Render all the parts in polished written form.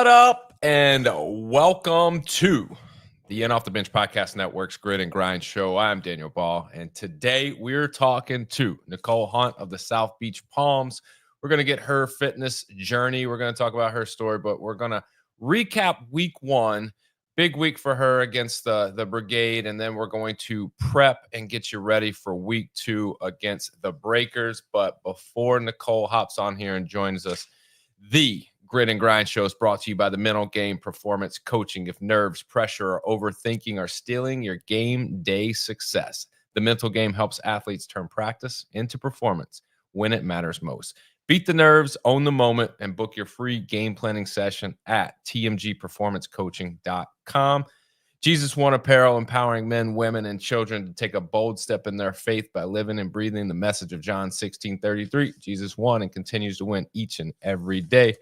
What up, and welcome to the Off the Bench Podcast Network's Grit and Grind Show. I'm Daniel Ball, and today we're talking to Nicole Hunt of the South Beach Palms. We're going to get her fitness journey. We're going to talk about her story, but we're going to recap week one. Big week for her against the Brigade, and then we're going to prep and get you ready for week two against the Breakers. But before Nicole hops on here and joins us, the Grit and Grind Show is brought to you by the Mental Game Performance Coaching. If nerves, pressure, or overthinking are stealing your game day success, the mental game helps athletes turn practice into performance when it matters most. Beat the nerves, own the moment, and book your free game planning session at tmgperformancecoaching.com. Jesus One Apparel, empowering men, women, and children to take a bold step in their faith by living and breathing the message of John 16:33. Jesus won and continues to win each and every day.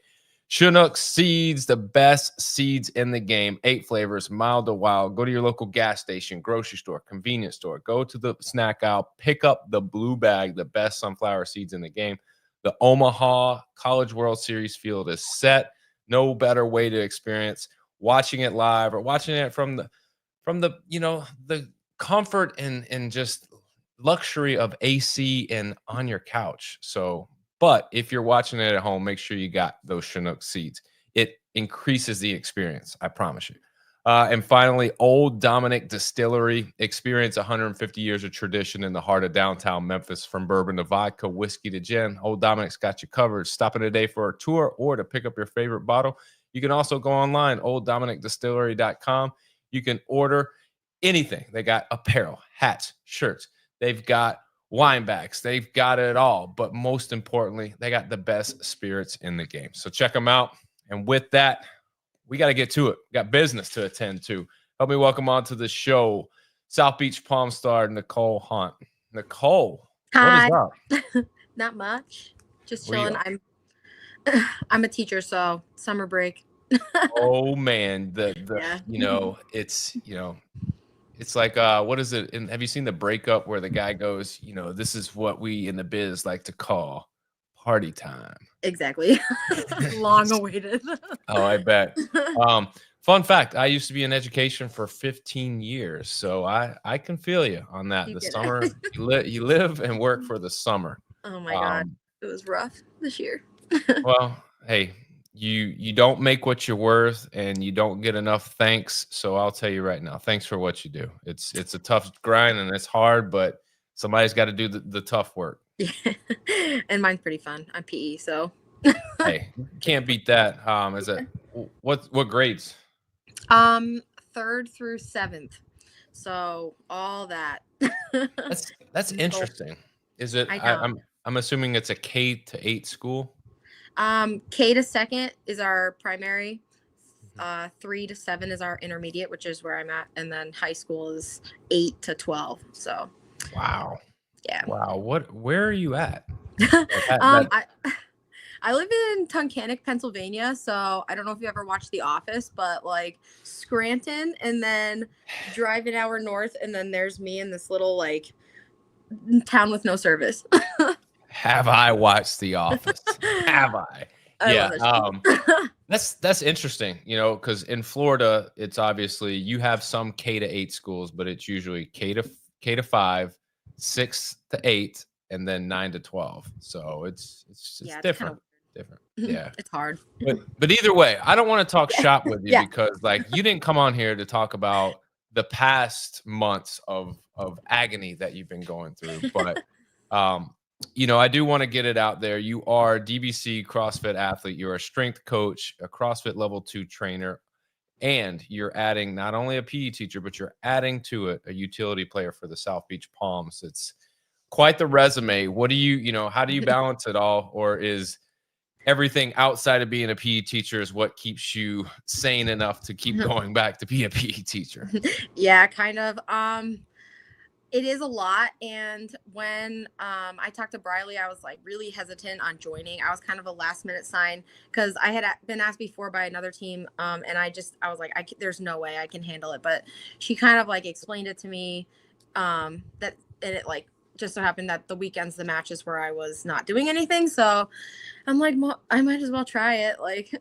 Chinook Seeds, the best seeds in the game. 8 flavors, mild to wild. Go to your local gas station, grocery store, convenience store. Go to the snack aisle. Pick up the blue bag, the best sunflower seeds in the game. The Omaha College World Series field is set. No better way to experience watching it live or watching it from the the comfort and just luxury of AC and on your couch. But if you're watching it at home, make sure you got those Chinook seeds. It increases the experience, I promise you. And finally, Old Dominick Distillery. Experience 150 years of tradition in the heart of downtown Memphis. From bourbon to vodka, whiskey to gin, Old Dominick's got you covered. Stop in today for a tour or to pick up your favorite bottle. You can also go online, olddominickdistillery.com. You can order anything. They got apparel, hats, shirts. They've got wine bags. They've got it all. But most importantly, they got the best spirits in the game. So check them out. And with that, we got to get to it. We got business to attend to. Help me welcome on to the show, South Beach Palm star Nicole Hunt. Nicole, Hi. What is up? Not much. Just chilling. I'm a teacher, so summer break. Oh man, Yeah. it's like what is it? And have you seen The Breakup where the guy goes, this is what we in the biz like to call party time. Exactly. Long awaited. Oh, I bet. Fun fact, I used to be in education for 15 years, so I can feel you on that. The summer, you live and work for the summer. Oh my God. It was rough this year. Well, hey, you don't make what you're worth and you don't get enough thanks. So I'll tell you right now, thanks for what you do. It's a tough grind and it's hard, but somebody's got to do the tough work. Yeah. And mine's pretty fun. I'm PE, so hey, can't beat that. Is it what grades? 3rd through 7th. So all that. That's interesting. Is it I'm assuming it's a K to 8 school? K to 2nd is our primary. 3 to 7 is our intermediate, which is where I'm at, and then high school is 8 to 12. So wow. Yeah. Wow. Where are you at? I live in Tunkhannock, Pennsylvania, so I don't know if you ever watched The Office, but like Scranton, and then drive an hour north, and then there's me in this little like town with no service. Have I watched The Office? Have I? Yeah. That's interesting, because in Florida, it's obviously you have some K to 8 schools, but it's usually K to 5, 6 to 8, and then 9 to 12. So it's different. Different. Yeah. It's hard. But either way, I don't want to talk shop with you because you didn't come on here to talk about the past months of agony that you've been going through. But I do want to get it out there. You are DBC CrossFit athlete. You're a strength coach, a CrossFit level 2 trainer, and you're adding not only a PE teacher, but you're adding to it a utility player for the South Beach Palms. It's quite the resume. What do how do you balance it all? Or is everything outside of being a PE teacher is what keeps you sane enough to keep going back to be a PE teacher? Yeah, kind of. It is a lot. And when I talked to Briley, I was like really hesitant on joining. I was kind of a last minute sign because I had been asked before by another team. And I was like, there's no way I can handle it. But she kind of like explained it to me and it like just so happened that the weekends, the matches where I was not doing anything. So I'm like, I might as well try it. Like,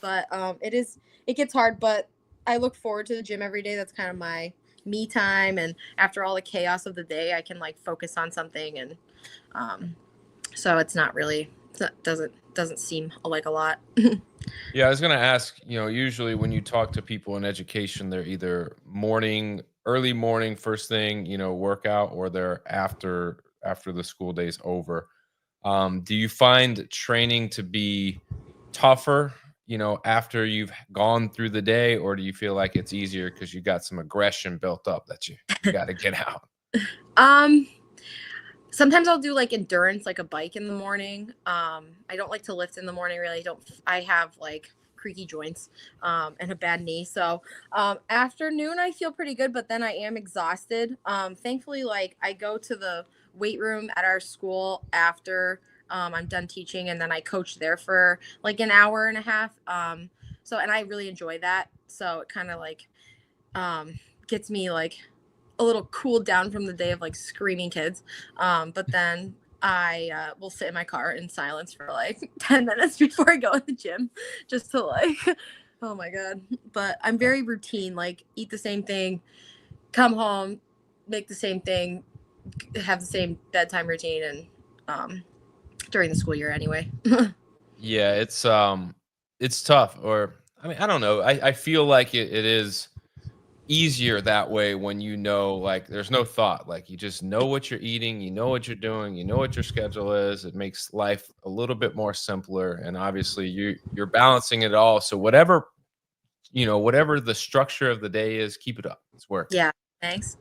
but it gets hard, but I look forward to the gym every day. That's kind of my me time, and after all the chaos of the day, I can like focus on something, and so it's not really, doesn't seem like a lot. Yeah, I was going to ask, usually when you talk to people in education, they're either early morning, first thing, workout, or they're after the school day's over. Do you find training to be tougher, after you've gone through the day, or do you feel like it's easier because you got some aggression built up that you got to get out? um Sometimes I'll do like endurance, like a bike in the morning. I don't like to lift in the morning, really. Don't I have like creaky joints and a bad knee. So afternoon I feel pretty good, but then I am exhausted. Thankfully, like I go to the weight room at our school after I'm done teaching, and then I coach there for like an hour and a half. So and I really enjoy that. So it kind of like gets me like a little cooled down from the day of like screaming kids. But then I will sit in my car in silence for like 10 minutes before I go to the gym just to like, oh my God. But I'm very routine, like eat the same thing, come home, make the same thing, have the same bedtime routine, and during the school year anyway. Yeah, it's tough. Or I mean, I don't know. I feel like it is easier that way when like there's no thought, like you just know what you're eating, you know what you're doing, you know what your schedule is. It makes life a little bit more simpler, and obviously you're balancing it all. So whatever the structure of the day is, keep it up. It's working. Yeah, thanks.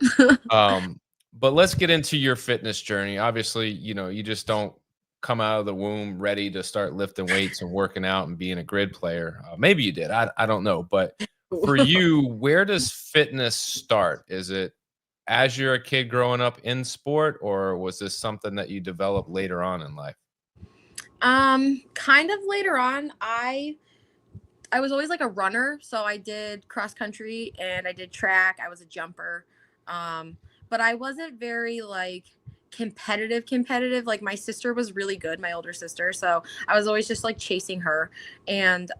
um but let's get into your fitness journey. Obviously, you just don't come out of the womb ready to start lifting weights and working out and being a grid player. Maybe you did, I don't know, but for you, where does fitness start? Is it as you're a kid growing up in sport, or was this something that you developed later on in life? Kind of later on. I was always like a runner, so I did cross country and I did track. I was a jumper. But I wasn't very like competitive. Like my sister was really good, my older sister, so I was always just like chasing her. And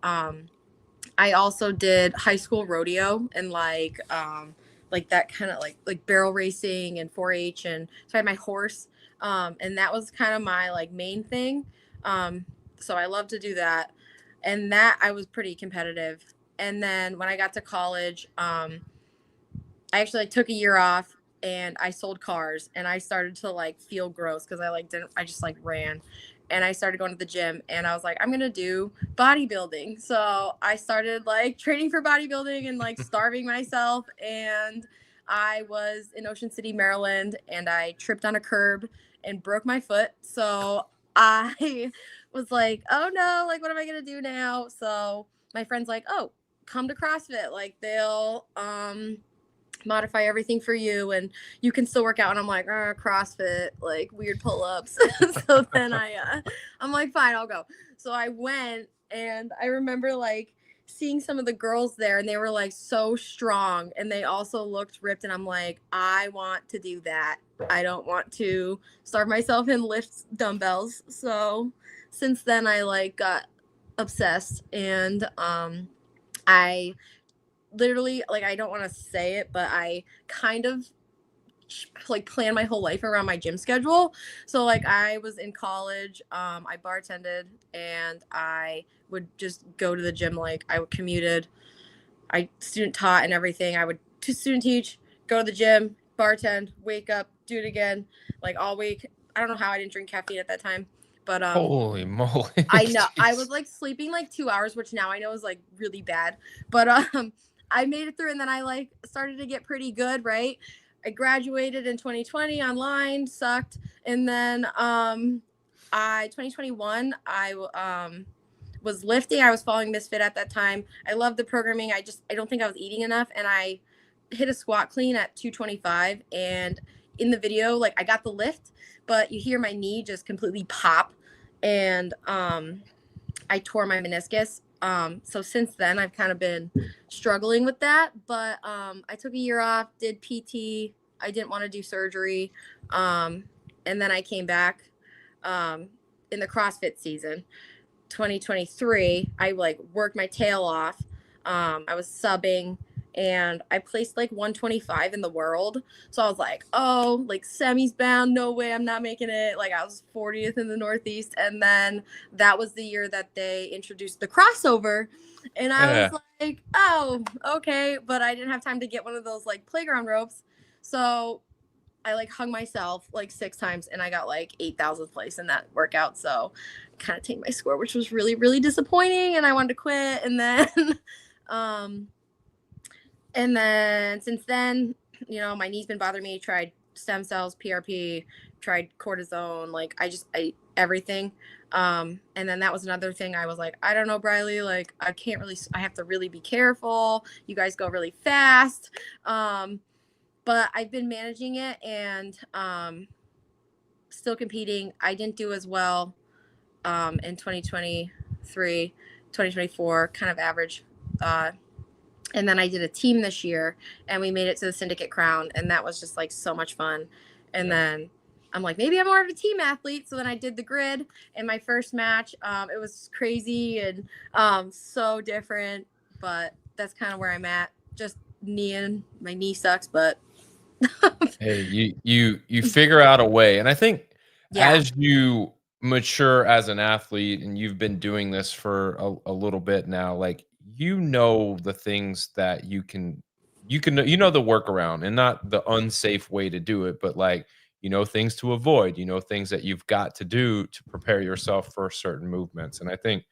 I also did high school rodeo and like that kind of like barrel racing and 4-H, and so I had my horse. And that was kind of my like main thing. So I love to do that, and that I was pretty competitive. And then when I got to college, I actually like took a year off and I sold cars, and I started to like feel gross because I like didn't I just like ran, and I started going to the gym, and I was like, I'm gonna do bodybuilding. So I started like training for bodybuilding and like starving myself, and I was in Ocean City, Maryland, and I tripped on a curb and broke my foot. So I was like, oh no, like what am I gonna do now? So my friend's like, oh, come to CrossFit, like they'll modify everything for you and you can still work out. And I'm like, CrossFit, like weird pull-ups. So then I'm like, fine, I'll go. So I went, and I remember like seeing some of the girls there, and they were like so strong, and they also looked ripped, and I'm like, I want to do that. I don't want to starve myself and lift dumbbells. So since then I like got obsessed, and I literally, like, I don't want to say it, but I kind of like plan my whole life around my gym schedule. So like I was in college, I bartended, and I would just go to the gym. Like I commuted, I student taught and everything. I would to student teach, go to the gym, bartend, wake up, do it again, like all week. I don't know how I didn't drink caffeine at that time, but Holy moly. I know I was Jeez. like sleeping like 2 hours, which now I know is like really bad. But I made it through, and then I like started to get pretty good, right? I graduated in 2020 online, sucked. And then I 2021 I was lifting. I was following Misfit at that time. I loved the programming. I don't think I was eating enough, and I hit a squat clean at 225, and in the video like I got the lift, but you hear my knee just completely pop, and I tore my meniscus. So since then I've kind of been struggling with that, but I took a year off, did PT. I didn't want to do surgery. And then I came back in the CrossFit season. 2023, I like worked my tail off. I was subbing and I placed like 125 in the world. So I was like, oh, like semis bound, no way, I'm not making it. Like I was 40th in the Northeast. And then that was the year that they introduced the crossover. And I was Yeah. like, oh, okay. But I didn't have time to get one of those like playground ropes. So I like hung myself like 6 times and I got like 8,000th place in that workout. So kind of tanked my score, which was really, really disappointing. And I wanted to quit. Um, and then since then, you know, my knee's been bothering me. Tried stem cells, PRP, tried cortisone, like everything. And then that was another thing. I was like, I don't know, Briley, like I can't really, I have to really be careful. You guys go really fast. But I've been managing it and still competing. I didn't do as well in 2023, 2024, kind of average. And then I did a team this year and we made it to the Syndicate Crown. And that was just like so much fun. And then I'm like, maybe I'm more of a team athlete. So then I did the grid in my first match. It was crazy and so different, but that's kind of where I'm at. Just my knee sucks, but Hey, you figure out a way. And I think yeah, as you mature as an athlete and you've been doing this for a little bit now, like you know the things that you know the workaround and not the unsafe way to do it, but like you know things to avoid, you know things that you've got to do to prepare yourself for certain movements. And I think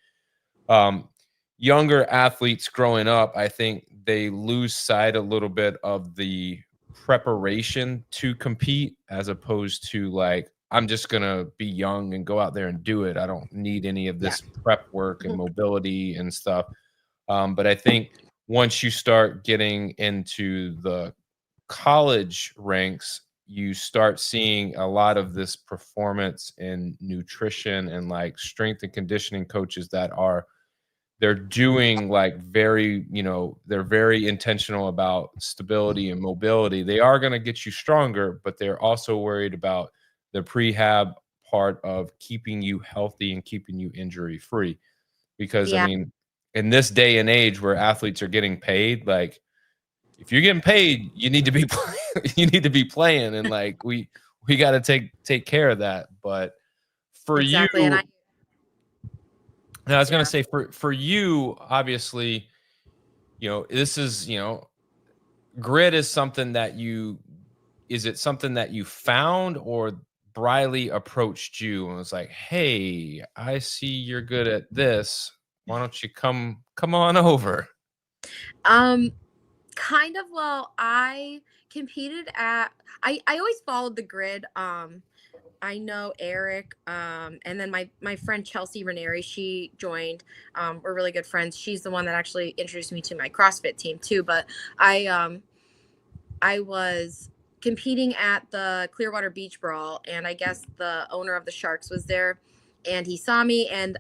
um, younger athletes growing up, I think they lose sight a little bit of the preparation to compete as opposed to like, I'm just going to be young and go out there and do it. I don't need any of yeah, this prep work and mobility and stuff. But I think once you start getting into the college ranks, you start seeing a lot of this performance in nutrition and like strength and conditioning coaches that are they're doing like very, you know, they're very intentional about stability and mobility. They are going to get you stronger, but they're also worried about the prehab part of keeping you healthy and keeping you injury free. Because I yeah, mean, in this day and age where athletes are getting paid, like if you're getting paid, you need to be you need to be playing, and like we got to take care of that. But for you, exactly. And I was gonna yeah, say for you, obviously, you know, this is, you know, grit is something that you is it something that you found or Briley approached you and was like, "Hey, I see you're good at this. Why don't you come on over?" um, kind of. Well, I competed at. I always followed the grid. I know Eric, and then my friend Chelsea Ranieri, she joined. We're really good friends. She's the one that actually introduced me to my CrossFit team too. But I was competing at the Clearwater Beach Brawl, and I guess the owner of the Sharks was there, and he saw me. And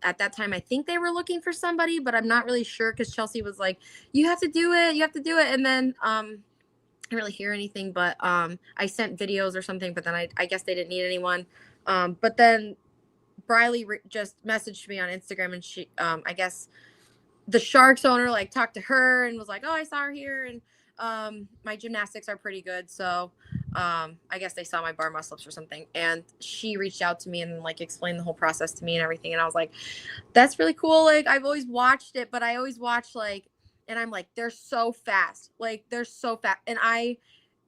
at that time, I think they were looking for somebody, but I'm not really sure because Chelsea was like, "You have to do it, you have to do it." And then I didn't really hear anything, but I sent videos or something. But then I guess they didn't need anyone. But then Briley just messaged me on Instagram, and she I guess the Sharks owner like talked to her and was like, "Oh, I saw her here, and my gymnastics are pretty good." So I guess they saw my bar muscle ups or something, and she reached out to me and like explained the whole process to me and everything. And I was like, "That's really cool." Like I've always watched it, but I always watch like, and I'm like, they're so fast, like they're so fast, and I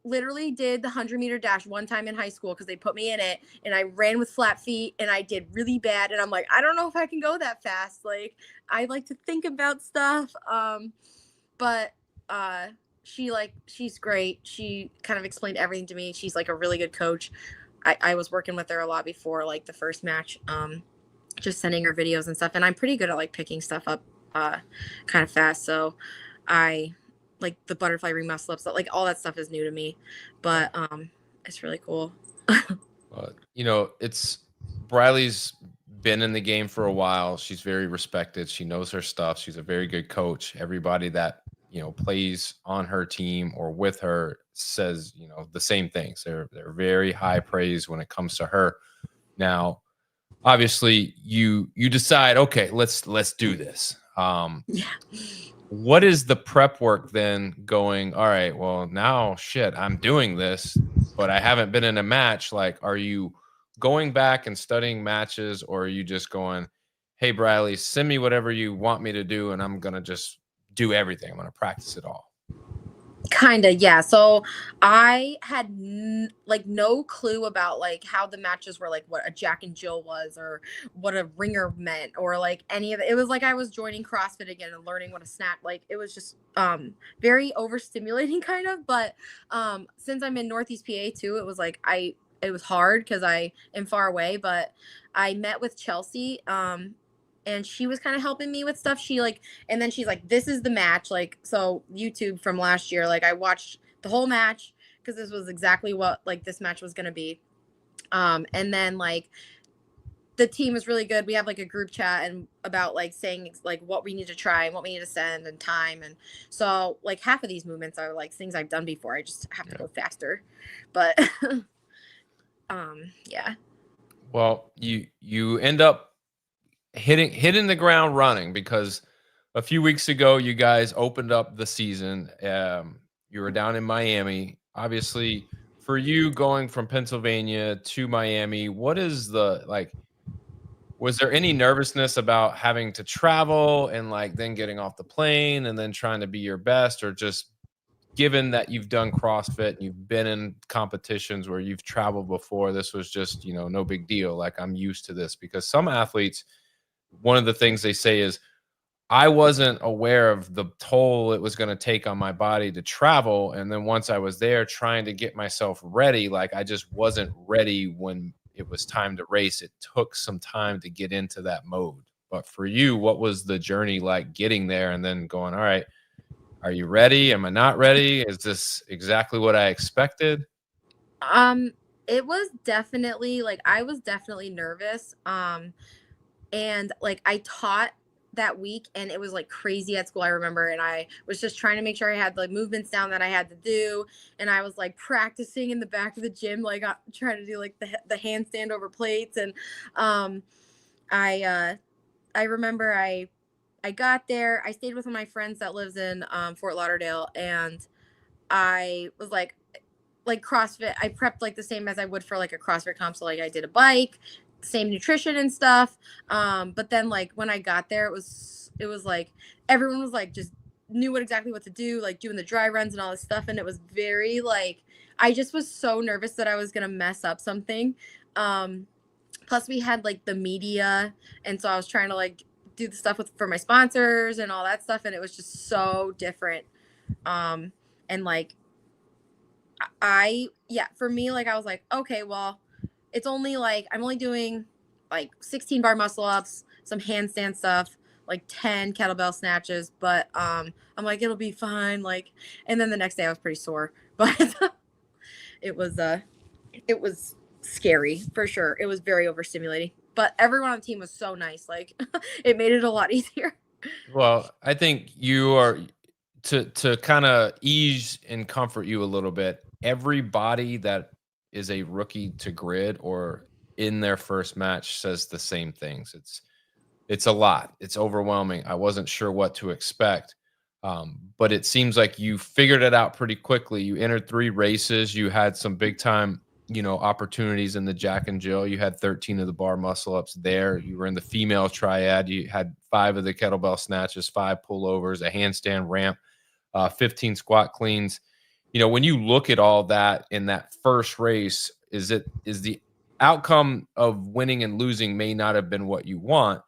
literally did the 100-meter dash one time in high school because they put me in it, and I ran with flat feet and I did really bad, and I'm like, I don't know if I can go that fast. Like I like to think about stuff. But she's great. She kind of explained everything to me. She's like a really good coach. I was working with her a lot before like the first match, just sending her videos and stuff, and I'm pretty good at like picking stuff up kind of fast. So I like the butterfly ring muscle ups, like all that stuff is new to me, but it's really cool. You know, it's Briley's been in the game for a while. She's very respected. She knows her stuff. She's a very good coach. Everybody that, you know, plays on her team or with her says, you know, the same things. They're very high praise when it comes to her. Now, obviously you decide, okay, let's do this. Yeah. What is the prep work then going, all right, well, now shit, I'm doing this, but I haven't been in a match. Like, are you going back and studying matches, or are you just going, hey, Briley, send me whatever you want me to do, and I'm gonna just do everything. I'm gonna practice it all. Kind of, yeah. So I had like no clue about like how the matches were, like what a Jack and Jill was, or what a ringer meant, or like any of it. It was like I was joining CrossFit again and learning what a snap. Like it was just very overstimulating, kind of. But since I'm in Northeast PA too, it was like it was hard because I am far away. But I met with Chelsea. And she was kind of helping me with stuff. She like, and then she's like, this is the match. Like, so YouTube from last year, like I watched the whole match because this was exactly what like this match was going to be. And then like the team is really good. We have like a group chat and about like saying like what we need to try and what we need to send and time. And so like half of these movements are like things I've done before. I just have to go faster. But yeah. Well, you end up hitting the ground running, because a few weeks ago you guys opened up the season. You were down in Miami. Obviously, for you going from Pennsylvania to Miami, what is the like? Was there any nervousness about having to travel and like then getting off the plane and then trying to be your best, or just given that you've done CrossFit and you've been in competitions where you've traveled before, this was just, no big deal. Like, I'm used to this. Because some athletes, one of the things they say is, I wasn't aware of the toll it was going to take on my body to travel. And then once I was there trying to get myself ready, like I just wasn't ready when it was time to race. It took some time to get into that mode. But for you, what was the journey like getting there and then going, all right, are you ready? Am I not ready? Is this exactly what I expected? Um, it was definitely like I was definitely nervous. And like I taught that week and it was like crazy at school, I remember, and I was just trying to make sure I had the movements down that I had to do, and I was like practicing in the back of the gym, like trying to do like the handstand over plates. And um I remember I got there, I stayed with one of my friends that lives in Fort Lauderdale, and I was like CrossFit, I prepped like the same as I would for like a CrossFit comp. So like I did a bike, same nutrition and stuff. But then like when I got there, it was like everyone was like just knew exactly what to do, like doing the dry runs and all this stuff. And it was very like I just was so nervous that I was gonna mess up something. Um, Plus we had like the media, and so I was trying to like do the stuff for my sponsors and all that stuff, and it was just so different. Um, and like yeah, for me, like I was like, okay, well, it's only like I'm only doing like 16 bar muscle ups, some handstand stuff, like 10 kettlebell snatches, but I'm like it'll be fine. Like, and then the next day I was pretty sore, but it was it was scary for sure. It was very overstimulating, but everyone on the team was so nice. Like, it made it a lot easier. Well, I think you are, to kind of ease and comfort you a little bit. Everybody that is a rookie to grid or in their first match says the same things. It's a lot. It's overwhelming. I wasn't sure what to expect. But it seems like you figured it out pretty quickly. You entered 3 races. You had some big time, opportunities in the Jack and Jill. You had 13 of the bar muscle ups there. You were in the female triad. You had 5 of the kettlebell snatches, 5 pullovers, a handstand ramp, 15 squat cleans. When you look at all that in that first race, is the outcome of winning and losing may not have been what you want,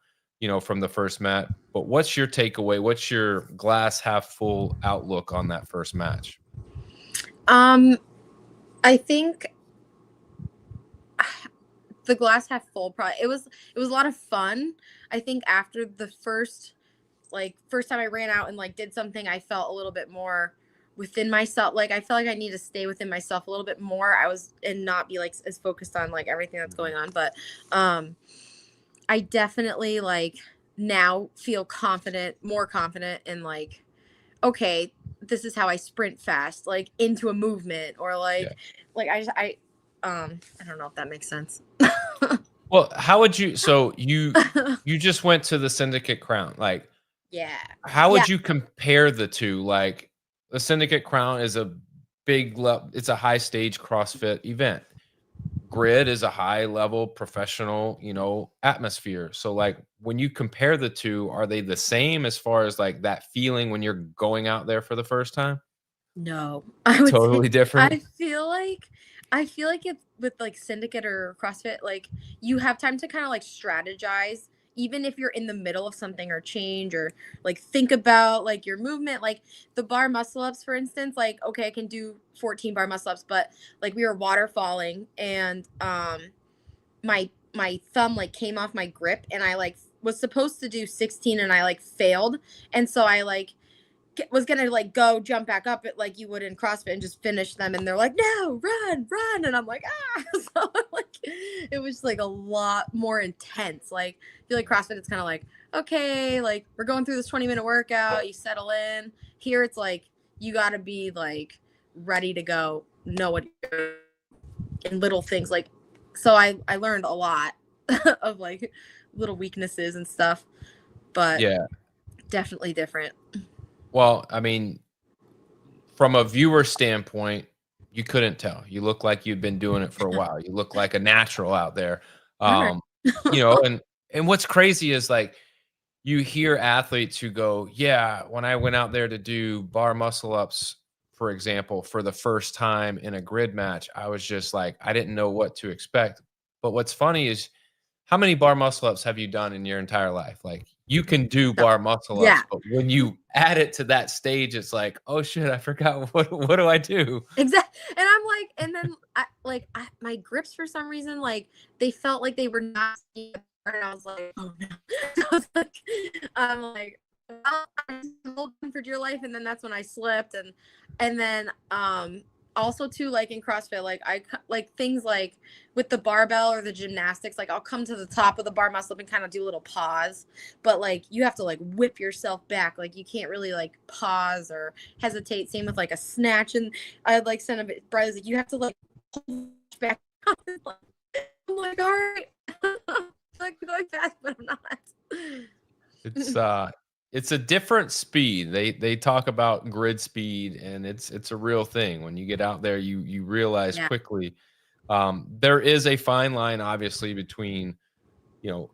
from the first match. But what's your takeaway? What's your glass half full outlook on that first match? Um, I think the glass half full. Probably it was a lot of fun. I think after the first time I ran out and like did something, I felt a little bit more within myself. Like I felt like I need to stay within myself a little bit more. I was and not be like as focused on like everything that's going on. But I definitely like now feel confident, more confident in like, okay, this is how I sprint fast, like into a movement, or Yeah. like I don't know if that makes sense. Well, how would you so you just went to the Syndicate Crown, like, Yeah. how Yeah. would you compare the 2? Like, the Syndicate Crown is a it's a high stage CrossFit event. Grid is a high level professional, atmosphere. So, like, when you compare the 2, are they the same as far as, like, that feeling when you're going out there for the first time? No, I would say Totally different? I feel like it's with like Syndicate or CrossFit, like you have time to kind of like strategize, even if you're in the middle of something or change or like think about like your movement, like the bar muscle ups, for instance. Like, okay, I can do 14 bar muscle ups, but like we were waterfalling and my thumb like came off my grip and I like was supposed to do 16 and I like failed, and so I like was gonna like go jump back up it like you would in CrossFit and just finish them, and they're like, no, run, and I'm like, ah. So like it was like a lot more intense. Like I feel like CrossFit, it's kind of like, okay, like we're going through this 20-minute workout, you settle in. Here it's like you gotta be like ready to go, know what you're in little things. Like, so I learned a lot of like little weaknesses and stuff, but Yeah. definitely different. Well, I mean, from a viewer standpoint, you couldn't tell. You look like you'd been doing it for a while. You look like a natural out there. All right. Um, and what's crazy is, like, you hear athletes who go, "Yeah, when I went out there to do bar muscle ups, for example, for the first time in a grid match, I was just like, I didn't know what to expect." But what's funny is, how many bar muscle ups have you done in your entire life? Like, you can do So, bar muscle yeah, ups, but when you add it to that stage, it's like, "Oh shit, I forgot what do I do?" exactly. And I'm like, and then my grips for some reason, like they felt like they were not staying apart, and I was like, oh no. So I was like, I'm like, well, I just hold on for dear life, and then that's when I slipped, and then also too, like in CrossFit, like like things like with the barbell or the gymnastics, like I'll come to the top of the bar muscle up and kind of do a little pause, but like you have to like whip yourself back, like you can't really like pause or hesitate. Same with like a snatch, and I'd like send a bit brothers like you have to like pull back. I'm like, all right. Like going fast, but I'm not. It's it's a different speed. They talk about grid speed, and it's a real thing. When you get out there, you realize Yeah. quickly. There is a fine line, obviously, between you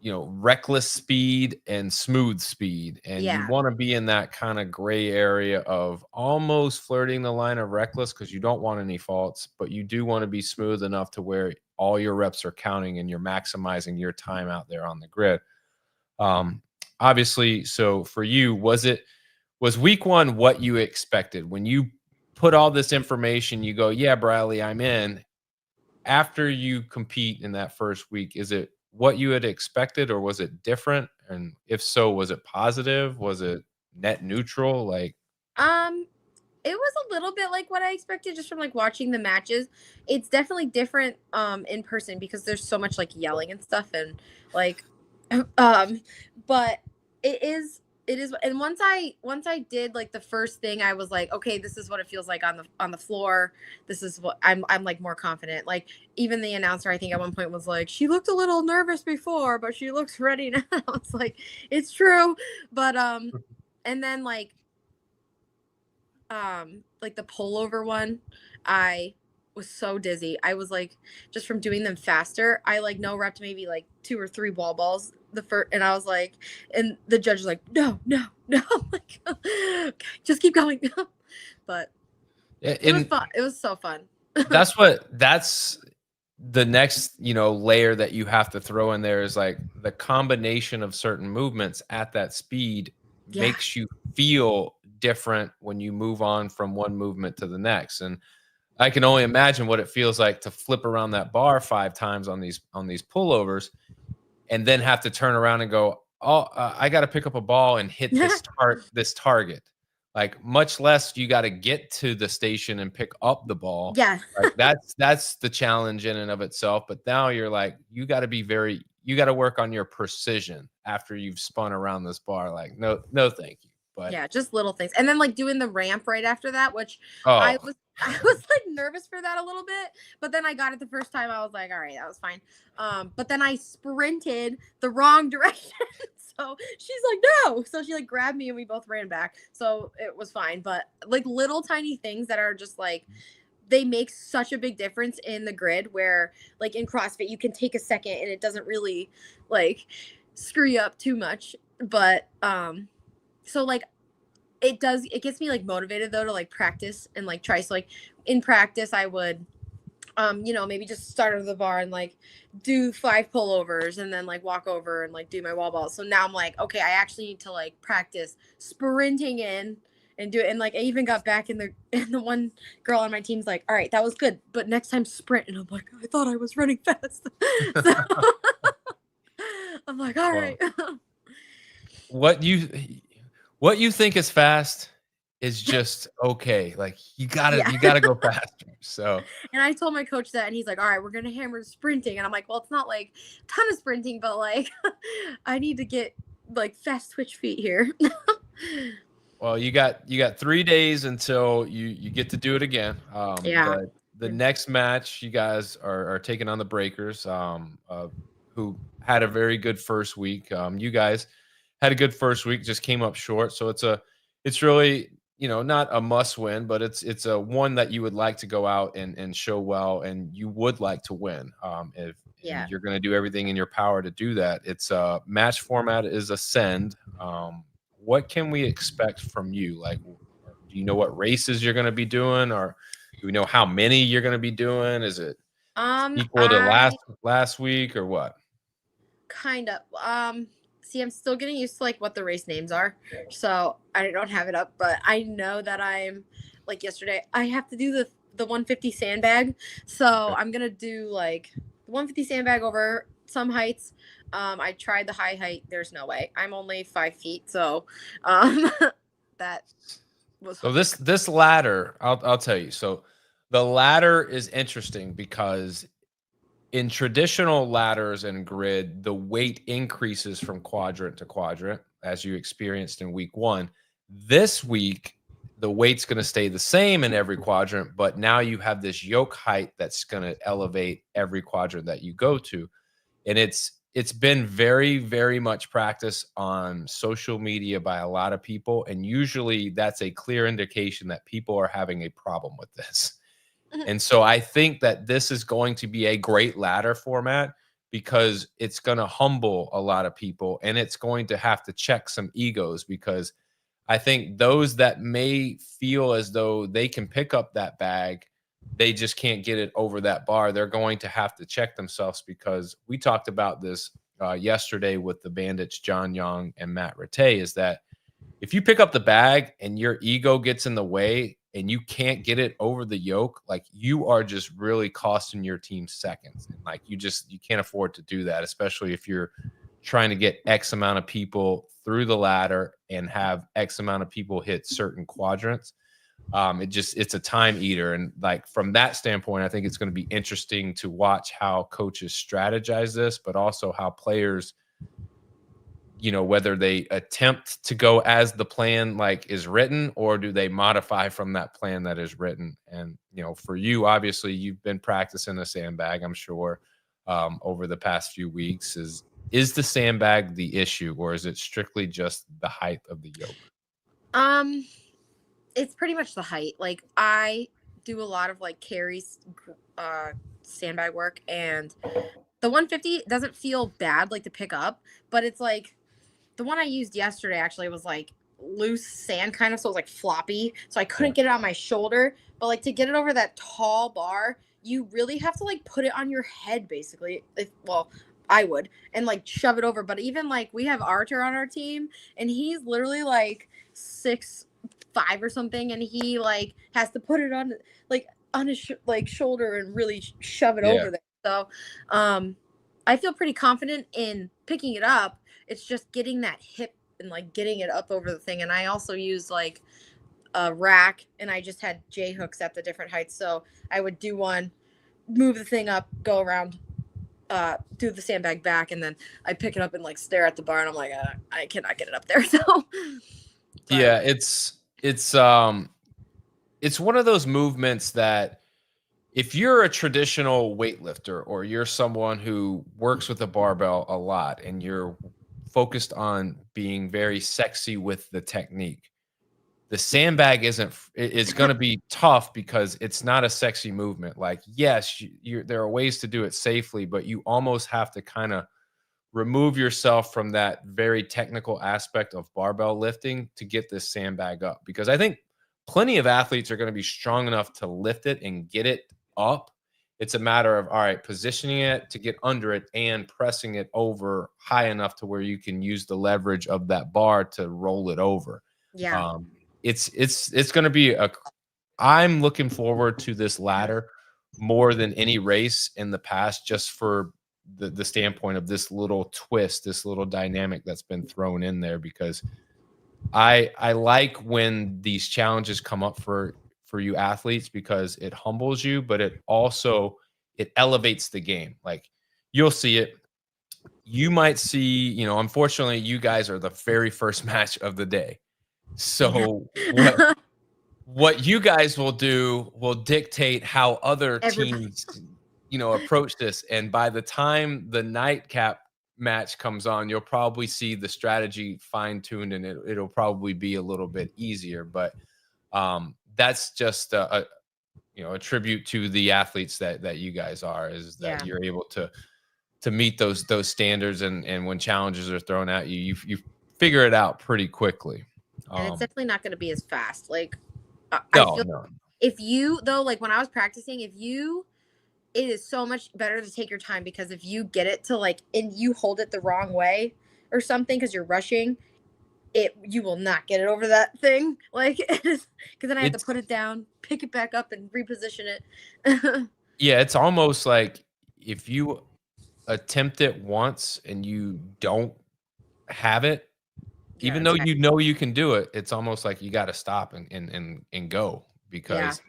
know reckless speed and smooth speed, and you Yeah. want to be in that kind of gray area of almost flirting the line of reckless, because you don't want any faults, but you do want to be smooth enough to where all your reps are counting and you're maximizing your time out there on the grid. um Obviously, so for you, was week 1 what you expected when you put all this information, you go, yeah, Briley, I'm in? After you compete in that first week, is it what you had expected, or was it different? And if so, was it positive? Was it net neutral? Like, Um, it was a little bit like what I expected just from like watching the matches. It's definitely different in person because there's so much like yelling and stuff, and like um but it is, and once I did like the first thing, I was like, okay, this is what it feels like on the floor. This is what I'm like more confident. Like even the announcer, I think at one point was like, she looked a little nervous before, but she looks ready now. I was like, it's true. But and then like the pullover one, I was so dizzy. I was like, just from doing them faster, I like no repped maybe like 2 or 3 wall balls the first, and I was like, and the judge was like, no, no, no. I'm like, okay, just keep going. But it was and fun. It was so fun. that's the next, layer that you have to throw in there, is like the combination of certain movements at that speed Yeah. makes you feel different when you move on from one movement to the next. And I can only imagine what it feels like to flip around that bar 5 times on these pullovers, and then have to turn around and go, "Oh, I got to pick up a ball and hit this target." Like, much less you got to get to the station and pick up the ball. Yeah. Like, that's the challenge in and of itself. But now you're like, you got to work on your precision after you've spun around this bar. Like, no, no, thank you. But yeah, just little things. And then like doing the ramp right after that, which I oh, was I was like nervous for that a little bit, but then I got it the first time. I was like, all right, that was fine. But then I sprinted the wrong direction. So she's like, no. So she like grabbed me and we both ran back. So it was fine. But like little tiny things that are just like they make such a big difference in the grid where like in CrossFit you can take a second and it doesn't really like screw you up too much. But so like it gets me like motivated though to like practice and like try. So like in practice I would maybe just start at the bar and like do 5 pullovers and then like walk over and like do my wall balls. So now I'm like, okay, I actually need to like practice sprinting in and do it. And like I even got back in the one girl on my team's like, all right, that was good, but next time sprint. And I'm like, I thought I was running fast. So I'm like, all well, right. what you think is fast is just okay. Like you Yeah. gotta go faster. So And I told my coach that, and he's like, all right, we're going to hammer sprinting. And I'm like, well, it's not like a ton of sprinting, but like I need to get like fast twitch feet here. well, you got 3 days until you get to do it again. Yeah. The next match you guys are taking on the Breakers, who had a very good first week. You guys had a good first week, just came up short. So it's really, not a must win, but it's a one that you would like to go out and show well, and you would like to win. And Yeah. you're going to do everything in your power to do that. It's a match format is Ascend. What can we expect from you? Like, do you know what races you're going to be doing, or do we know how many you're going to be doing? Is it equal to I last week or what? kind of, see, I'm still getting used to like what the race names are. So I don't have it up, but I know that I'm like yesterday, I have to do the 150 sandbag. So I'm going to do like the 150 sandbag over some heights. I tried the high height. There's no way. I'm only 5 feet. So, that was So hard. this ladder, I'll tell you. So the ladder is interesting because in traditional ladders and grid, the weight increases from quadrant to quadrant, as you experienced in week 1. This week, the weight's going to stay the same in every quadrant, but now you have this yoke height that's going to elevate every quadrant that you go to. And it's been very, very much practice on social media by a lot of people, and usually that's a clear indication that people are having a problem with this. And so I think that this is going to be a great ladder format because it's going to humble a lot of people, and it's going to have to check some egos, because I think those that may feel as though they can pick up that bag, they just can't get it over that bar. They're going to have to check themselves, because we talked about this yesterday with the Bandits, John Young and Matt Rattay, is that if you pick up the bag and your ego gets in the way and you can't get it over the yoke, like you are just really costing your team seconds. And like you can't afford to do that, especially if you're trying to get X amount of people through the ladder and have X amount of people hit certain quadrants. It's a time eater. And like from that standpoint, I think it's going to be interesting to watch how coaches strategize this, but also how players, whether they attempt to go as the plan like is written, or do they modify from that plan that is written. And for you, obviously you've been practicing a sandbag, I'm sure, over the past few weeks. Is the sandbag the issue, or is it strictly just the height of the yoke? It's pretty much the height. Like I do a lot of like carries, sandbag work, and the 150 doesn't feel bad like to pick up, but it's like the one I used yesterday actually was like loose sand kind of, so it was like floppy, so I couldn't get it on my shoulder. But like to get it over that tall bar, you really have to like put it on your head basically. Well, I would, and like shove it over. But even like we have Arthur on our team, and he's literally like 6'5" or something, and he like has to put it on his like shoulder and really shove it Yeah. over there. So I feel pretty confident in picking it up. It's just getting that hip and like getting it up over the thing. And I also used like a rack, and I just had J hooks at the different heights. So I would do one, move the thing up, go around, do the sandbag back, and then I pick it up and like stare at the bar, and I'm like, I cannot get it up there. So But Yeah, it's one of those movements that if you're a traditional weightlifter or you're someone who works with a barbell a lot and you're focused on being very sexy with the technique, the sandbag isn't it's going to be tough because it's not a sexy movement. Like, yes, there are ways to do it safely, but you almost have to kind of remove yourself from that very technical aspect of barbell lifting to get this sandbag up, because I think plenty of athletes are going to be strong enough to lift it and get it up. It's a matter of, all right, positioning it to get under it and pressing it over high enough to where you can use the leverage of that bar to roll it over. yeah, um it's going to be a I'm looking forward to this ladder more than any race in the past, just for the standpoint of this little twist, this little dynamic that's been thrown in there, because I like when these challenges come up for you athletes, because it humbles you, but it also it elevates the game. Like, you'll see it. You might see, unfortunately, you guys are the very first match of the day. yeah. So what you guys will do will dictate how other Everybody. teams, approach this. And by the time the nightcap match comes on, you'll probably see the strategy fine tuned, and it'll probably be a little bit easier. But that's just a tribute to the athletes that you guys are, is that Yeah. you're able to meet those standards, and when challenges are thrown at you, you figure it out pretty quickly. And it's Um, definitely not going to be as fast. Like, I no, feel no, if you, though, like when I was practicing, it is so much better to take your time, because if you get it to like, and you hold it the wrong way or something because you're rushing, you will not get it over that thing. Like, because then I have to it's put it down, pick it back up, and reposition it. yeah, it's almost like if you attempt it once and you don't have it, You even gotta though try. you know you can do it, it's almost like you got to stop and go, Yeah. because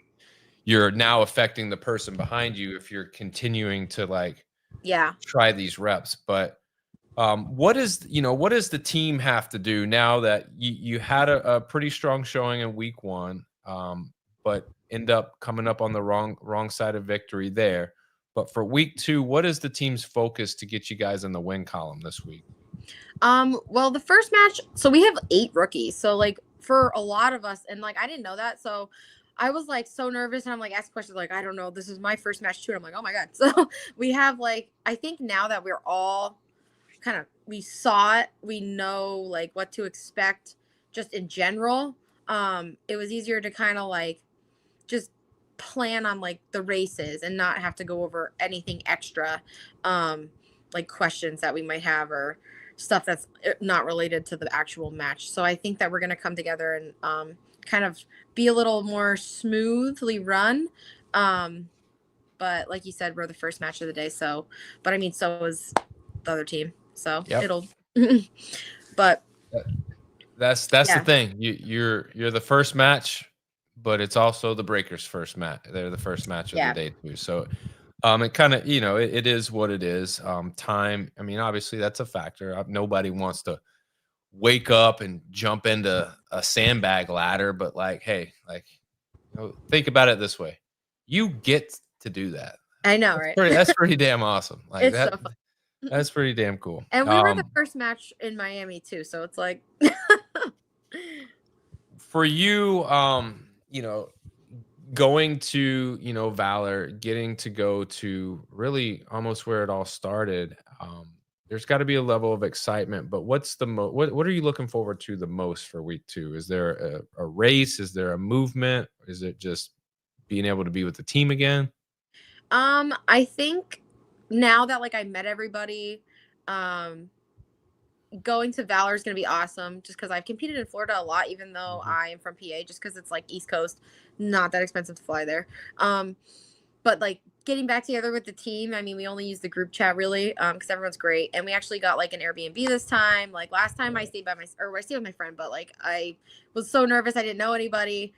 you're now affecting the person behind you if you're continuing to like Yeah. try these reps. But what does the team have to do now that you had a pretty strong showing in week one, but end up coming up on the wrong side of victory there? But for week two, what is the team's focus to get you guys in the win column this week? Well, the first match, so we have 8 rookies. So like for a lot of us, and like I didn't know that. So I was like so nervous, and I'm like asking questions like, I don't know, this is my first match too. And I'm like, oh my God. So we have like, I think now that we're all kind of, we saw it, we know like what to expect just in general. It was easier to kind of like just plan on like the races and not have to go over anything extra, like questions that we might have or stuff that's not related to the actual match. So I think that we're going to come together and kind of be a little more smoothly run. um but like you said, we're the first match of the day, so, but I mean, so is the other team, so Yep. it'll but That's the yeah. thing. You're the first match, but it's also the Breakers' first match. They're the first match of the Yeah. day too. So it kind of, it is what it is. Time, I mean, obviously that's a factor. Nobody wants to wake up and jump into a sandbag ladder, but like, hey, like, think about it this way. You get to do that. I know, right? That's pretty damn awesome. Like It's so that, fun. that's pretty damn cool. And we were the first match in Miami too, so it's like For you, going to, Valor, getting to go to really almost where it all started, there's got to be a level of excitement. But what's the what are you looking forward to the most for week two? Is there a race? Is there a movement? Is it just being able to be with the team again? I think now that like I met everybody, um going to Valor is going to be awesome, just because I've competed in Florida a lot, even though Mhm. I am from PA, just because it's like East Coast, not that expensive to fly there. Um, but like getting back together with the team, I mean, we only use the group chat really, because everyone's great, and we actually got like an Airbnb this time. Like last time I stayed I stayed with my friend, but like I was so nervous, I didn't know anybody.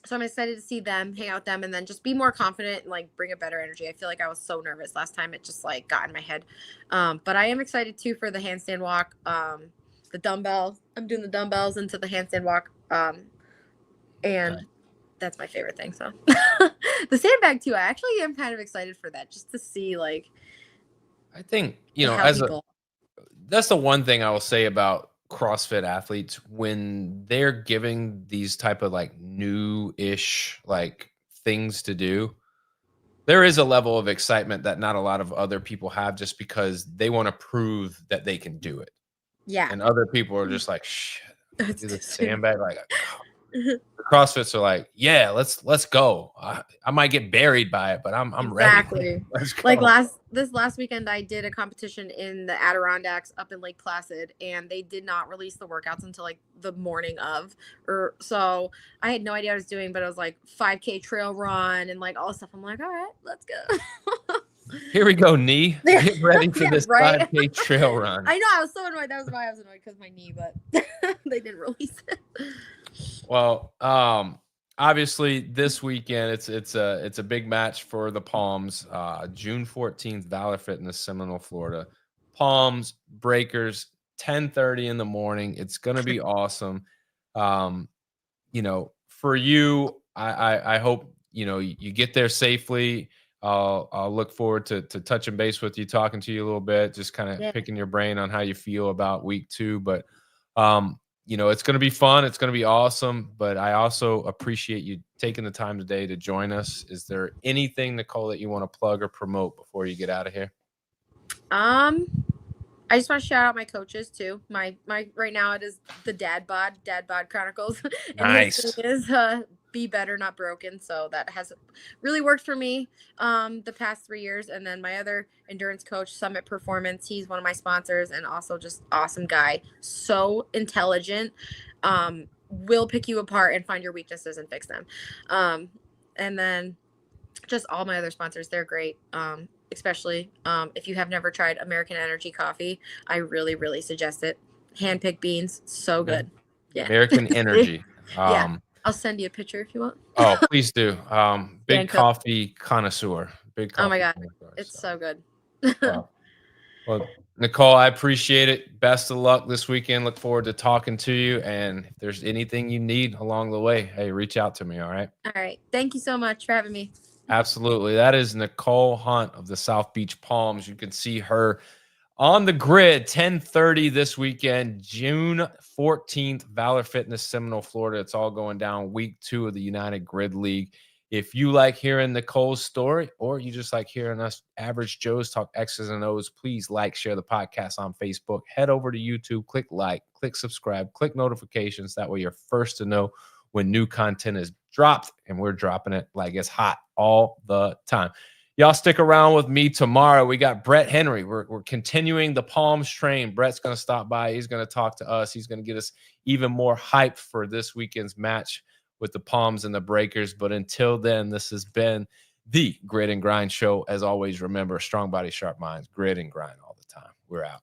So I'm excited to see them, hang out with them, and then just be more confident and like bring a better energy. I feel like I was so nervous last time; it just like got in my head. But I am excited too for the handstand walk. the dumbbells. I'm doing the dumbbells into the handstand walk. And that's my favorite thing. So the sandbag too. I actually am kind of excited for that, just to see like. I think, that's the one thing I will say about CrossFit athletes when they're giving these type of like new-ish like things to do. There is a level of excitement that not a lot of other people have just because they want to prove that they can do it. Yeah. And other people are just like, shit, I do the sandbag. Like, Mhm. the CrossFits are like, yeah, let's go. I might get buried by it, but I'm ready. Exactly. Let's go. Like this last weekend, I did a competition in the Adirondacks up in Lake Placid, and they did not release the workouts until like the morning of, or so I had no idea what I was doing, but it was like 5K trail run and like all this stuff. I'm like, all right, let's go. Here we go, knee. Get ready for Yeah, this right? 5K trail run. I know, I was so annoyed. That was why I was annoyed, because of my knee, but they didn't release it. Well, obviously this weekend it's a big match for the Palms. June 14th, Valor Fitness, Seminole, Florida. Palms, Breakers, 10:30 in the morning. It's gonna be awesome. For you, I hope you get there safely. I'll look forward to touching base with you, talking to you a little bit, just kind of Yeah. picking your brain on how you feel about week 2. But it's going to be fun. It's going to be awesome. But I also appreciate you taking the time today to join us. Is there anything, Nicole, that you want to plug or promote before you get out of here? I just want to shout out my coaches too. My right now it is the Dad Bod Chronicles. And Nice. his thing is be better, not broken. So that has really worked for me the past 3 years. And then my other endurance coach, Summit Performance, he's one of my sponsors and also just awesome guy. So intelligent. Will pick you apart and find your weaknesses and fix them. And then just all my other sponsors, they're great. Especially if you have never tried American Energy coffee, I really, really suggest it. Hand-picked beans, so good. Yeah. American Energy. Yeah. I'll send you a picture if you want. Oh, please do. Big Dan Cook. coffee connoisseur. Big coffee. Oh my God. connoisseur, It's so. so good. Well, Nicole, I appreciate it. Best of luck this weekend. Look forward to talking to you. And if there's anything you need along the way, hey, reach out to me. All right. All right. Thank you so much for having me. Absolutely. That is Nicole Hunt of the South Beach Palms. You can see her on the grid 10:30 this weekend, June 14th, Valor Fitness, Seminole, Florida. It's all going down week 2 of the United Grid League. If you like hearing Nicole's story, or you just like hearing us average Joes talk X's and O's, please like, share the podcast on Facebook. Head over to YouTube, click like, click subscribe, click notifications. That way you're first to know when new content is dropped, and we're dropping it like it's hot all the time. Y'all stick around with me tomorrow. We got Brett Henry. We're continuing the Palms train. Brett's going to stop by. He's going to talk to us. He's going to get us even more hype for this weekend's match with the Palms and the Breakers. But until then, this has been the Grit and Grind Show. As always, remember, strong body, sharp minds, grit and grind all the time. We're out.